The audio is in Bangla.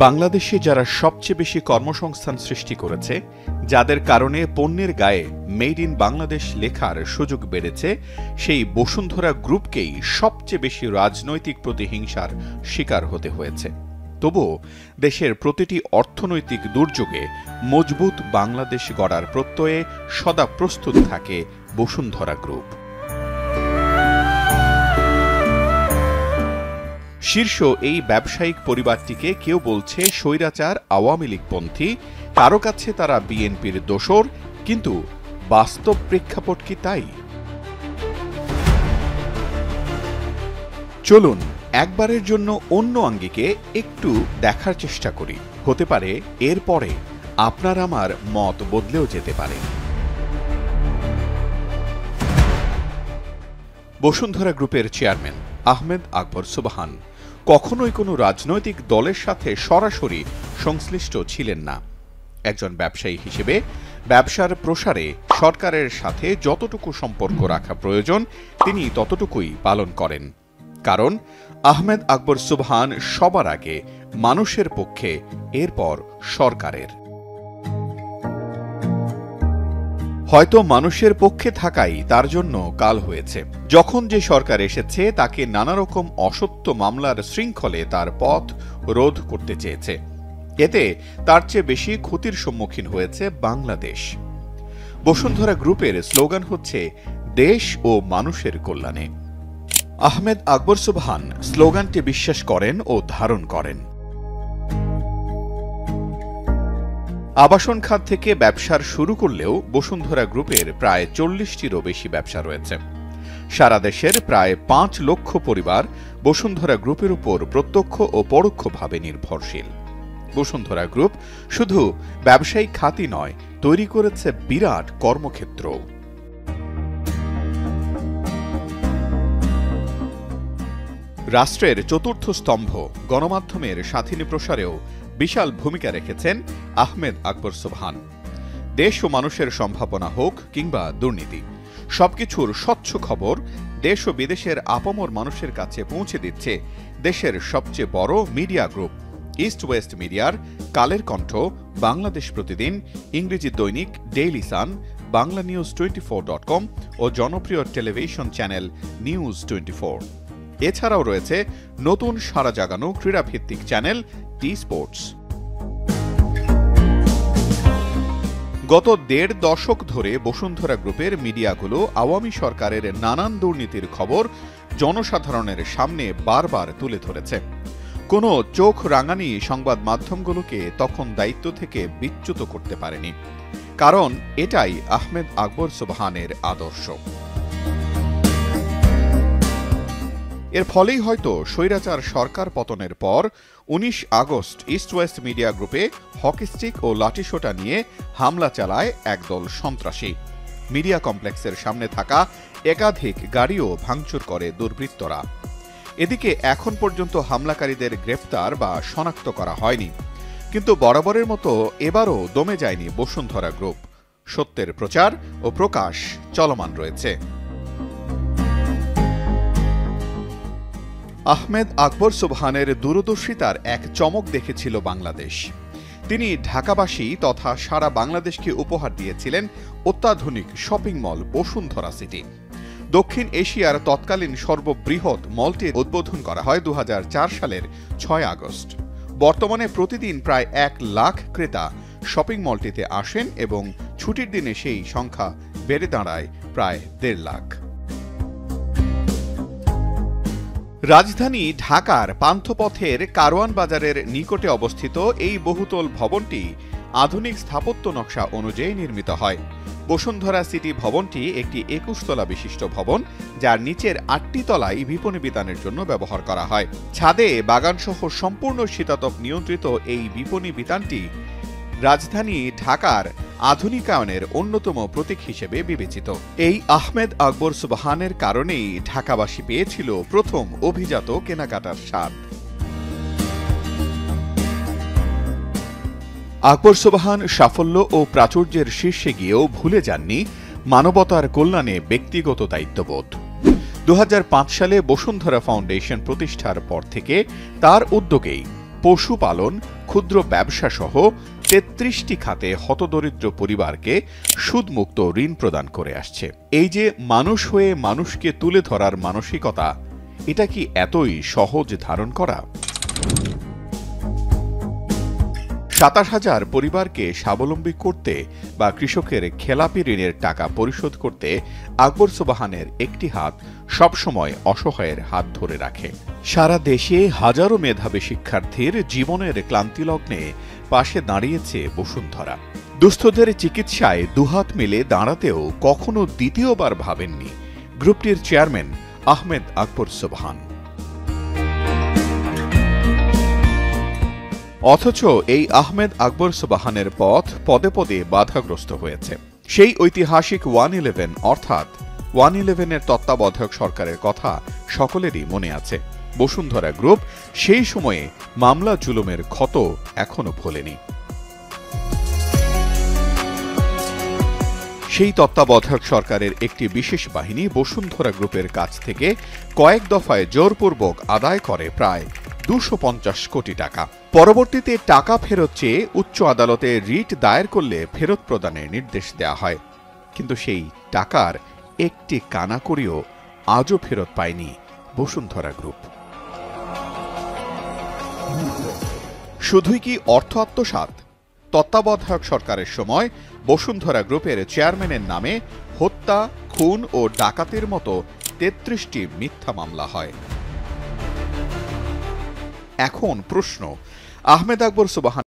বাংলাদেশে যারা সবচেয়ে বেশি কর্মসংস্থান সৃষ্টি করেছে, যাদের কারণে পণ্যের গায়ে মেড ইন বাংলাদেশ লেখার সুযোগ বেড়েছে, সেই বসুন্ধরা গ্রুপকেই সবচেয়ে বেশি রাজনৈতিক প্রতিহিংসার শিকার হতে হয়েছে। তবুও দেশের প্রতিটি অর্থনৈতিক দুর্যোগে মজবুত বাংলাদেশ গড়ার প্রত্যয়ে সদা প্রস্তুত থাকে বসুন্ধরা গ্রুপ। শীর্ষ এই ব্যবসায়িক পরিবারটিকে কেউ বলছে স্বৈরাচার আওয়ামী লীগপন্থী, কারো কাছে তারা বিএনপির দোসর, কিন্তু বাস্তব প্রেক্ষাপট কি তাই? চলুন একবারের জন্য অন্য আঙ্গিকে একটু দেখার চেষ্টা করি। হতে পারে এরপরে আপনার আমার মত বদলেও যেতে পারে। বসুন্ধরা গ্রুপের চেয়ারম্যান আহমেদ আকবর সুবহান কখনোই কোনো রাজনৈতিক দলের সাথে সরাসরি সংশ্লিষ্ট ছিলেন না। একজন ব্যবসায়ী হিসেবে ব্যবসার প্রসারে সরকারের সাথে যতটুকু সম্পর্ক রাখা প্রয়োজন তিনি ততটুকুই পালন করেন। কারণ আহমেদ আকবর সুবহান সবার আগে মানুষের পক্ষে, এরপর সরকারের। হয়তো মানুষের পক্ষে থাকাই তার জন্য কাল হয়েছে। যখন যে সরকার এসেছে তাকে নানা রকম অসত্য মামলার শৃঙ্খলে তার পথ রোধ করতে চেয়েছে। এতে তার চেয়ে বেশি ক্ষতির সম্মুখীন হয়েছে বাংলাদেশ। বসুন্ধরা গ্রুপের স্লোগান হচ্ছে দেশ ও মানুষের কল্যাণে। আহমেদ আকবর সুবহান স্লোগানটি বিশ্বাস করেন ও ধারণ করেন। আবাসন খাত থেকে ব্যবসার শুরু করলেও বসুন্ধরা গ্রুপের প্রায় 40টিরও বেশি ব্যবসা রয়েছে। সারা দেশের প্রায় 5 লক্ষ পরিবার বসুন্ধরা গ্রুপের উপর প্রত্যক্ষ ও পরোক্ষভাবে নির্ভরশীল। বসুন্ধরা গ্রুপ শুধু ব্যবসায়িক খাতই নয়, তৈরি করেছে বিরাট কর্মক্ষেত্র। রাষ্ট্রের চতুর্থ স্তম্ভ গণমাধ্যমের স্বাধীন প্রসারেও বিশাল ভূমিকা রেখেছেন আহমেদ আকবর সুবহান। দেশ ও মানুষের সম্ভাবনা হোক কিংবা দুর্নীতি, সবকিছুর স্বচ্ছ খবর দেশ ও বিদেশের আপামর মানুষের কাছে পৌঁছে দিচ্ছে দেশের সবচেয়ে বড় মিডিয়া গ্রুপ ইস্ট ওয়েস্ট মিডিয়ার কালের কণ্ঠ, বাংলাদেশ প্রতিদিন, ইংরেজি দৈনিক Daily Sun, Bangla news 24.com ও জনপ্রিয় টেলিভিশন চ্যানেল নিউজ 24। এছাড়াও রয়েছে নতুন সাড়া জাগানো ক্রীড়াভিত্তিক চ্যানেল টি স্পোর্টস। গত 1.5 দশক ধরে বসুন্ধরা গ্রুপের মিডিয়াগুলো আওয়ামী সরকারের নানান দুর্নীতির খবর জনসাধারণের সামনে বারবার তুলে ধরেছে। কোনো চোখ রাঙানি সংবাদ মাধ্যমগুলোকে তখন দায়িত্ব থেকে বিচ্যুত করতে পারেনি, কারণ এটাই আহমেদ আকবর সুবহানের আদর্শ। এর ফলেই হয়তো স্বৈরাচার সরকার পতনের পর 19 আগস্ট ইস্ট ওয়েস্ট মিডিয়া গ্রুপে হকিস্টিক ও লাঠিসোঁটা নিয়ে হামলা চালায় একদল সন্ত্রাসী। মিডিয়া কমপ্লেক্সের সামনে থাকা একাধিক গাড়িও ভাঙচুর করে দুর্বৃত্তরা। এদিকে এখন পর্যন্ত হামলাকারীদের গ্রেফতার বা শনাক্ত করা হয়নি, কিন্তু বরাবরের মতো এবারও দমে যায়নি বসুন্ধরা গ্রুপ। সত্যের প্রচার ও প্রকাশ চলমান রয়েছে। আহমেদ আকবর সুবহানের দূরদর্শিতার এক চমক দেখেছিল বাংলাদেশ। তিনি ঢাকাবাসী তথা সারা বাংলাদেশকে উপহার দিয়েছিলেন অত্যাধুনিক শপিং মল বসুন্ধরা সিটি। দক্ষিণ এশিয়ার তৎকালীন সর্ববৃহৎ মলটির উদ্বোধন করা হয় 2004 সালের 6 আগস্ট। বর্তমানে প্রতিদিন প্রায় 1 লাখ ক্রেতা শপিং মলটিতে আসেন এবং ছুটির দিনে সেই সংখ্যা বেড়ে দাঁড়ায় প্রায় 1.5 লাখ। রাজধানী ঢাকার পান্থপথের কারওয়ান বাজারের নিকটে অবস্থিত এই বহুতল ভবনটি আধুনিক স্থাপত্য নকশা অনুযায়ী নির্মিত হয়। বসুন্ধরা সিটি ভবনটি একটি 21 তলা বিশিষ্ট ভবন, যার নিচের 8টি তলায় বিপণী বিতানের জন্য ব্যবহার করা হয়। ছাদে বাগানসহ সম্পূর্ণ শীতাতপ নিয়ন্ত্রিত এই বিপণী বিতানটি রাজধানী ঢাকার আধুনিকায়নের অন্যতম প্রতীক হিসেবে বিবেচিত। এই আহমেদ আকবর সুবহানের কারণেই ঢাকাবাসী পেয়েছিল প্রথম অভিজাত কেনাকাটার স্বাদ। আকবর সুবহান সাফল্য ও প্রাচুর্যের শীর্ষে গিয়েও ভুলে যাননি মানবতার কল্যাণে ব্যক্তিগত দায়িত্ববোধ। 2005 সালে বসুন্ধরা ফাউন্ডেশন প্রতিষ্ঠার পর থেকে তার উদ্যোগেই পশুপালন, ক্ষুদ্র ব্যবসা সহ ৩৩টি খাতে হতদরিদ্র পরিবারকে সুদমুক্ত ঋণ প্রদান করে আসছে। এই যে মানুষ হয়ে মানুষকে তুলে ধরার মানসিকতা, এটা কি এতই সহজ ধারণ করা? ২৭,০০০ পরিবারকে স্বাবলম্বী করতে বা কৃষকের খেলাপি ঋণের টাকা পরিশোধ করতে আকবর সোবহানের একটি হাত সবসময় অসহায়ের হাত ধরে রাখে। সারা দেশে হাজারো মেধাবী শিক্ষার্থীর জীবনের ক্লান্তিলগ্নে পাশে দাঁড়িয়েছে বসুন্ধরা। দুস্থদের চিকিৎসায় দুহাত মিলে দাঁড়াতেও কখনো দ্বিতীয়বার ভাবেননি গ্রুপটির চেয়ারম্যান আহমেদ আকবর সোবহান। অথচ এই আহমেদ আকবর সোবহানের পথ পদে পদে বাধাগ্রস্ত হয়েছে। সেই ঐতিহাসিক 111 অর্থাৎ 111-এর তত্ত্বাবধায়ক সরকারের কথা সকলেরই মনে আছে। বসুন্ধরা গ্রুপ সেই সময়ে মামলা জুলুমের ক্ষত এখনো ভোলেনি। সেই তত্ত্বাবধায়ক সরকারের একটি বিশেষ বাহিনী বসুন্ধরা গ্রুপের কাছ থেকে কয়েক দফায় জোরপূর্বক আদায় করে প্রায় ২৫০ কোটি টাকা। পরবর্তীতে টাকা ফেরত চেয়ে উচ্চ আদালতে রিট দায়ের করলে ফেরত প্রদানের নির্দেশ দেওয়া হয়, কিন্তু সেই টাকার একটি কানাকড়িও আজও ফেরত পায়নি বসুন্ধরা গ্রুপ। শুধুই কি অর্থ আত্মসাৎ? তত্ত্বাবধায়ক সরকারের সময় বসুন্ধরা গ্রুপের চেয়ারম্যানের নামে হত্যা, খুন ও ডাকাতির মতো ৩৩টি মিথ্যা মামলা হয়। এখন প্রশ্ন, আহমেদ আকবর সোবহান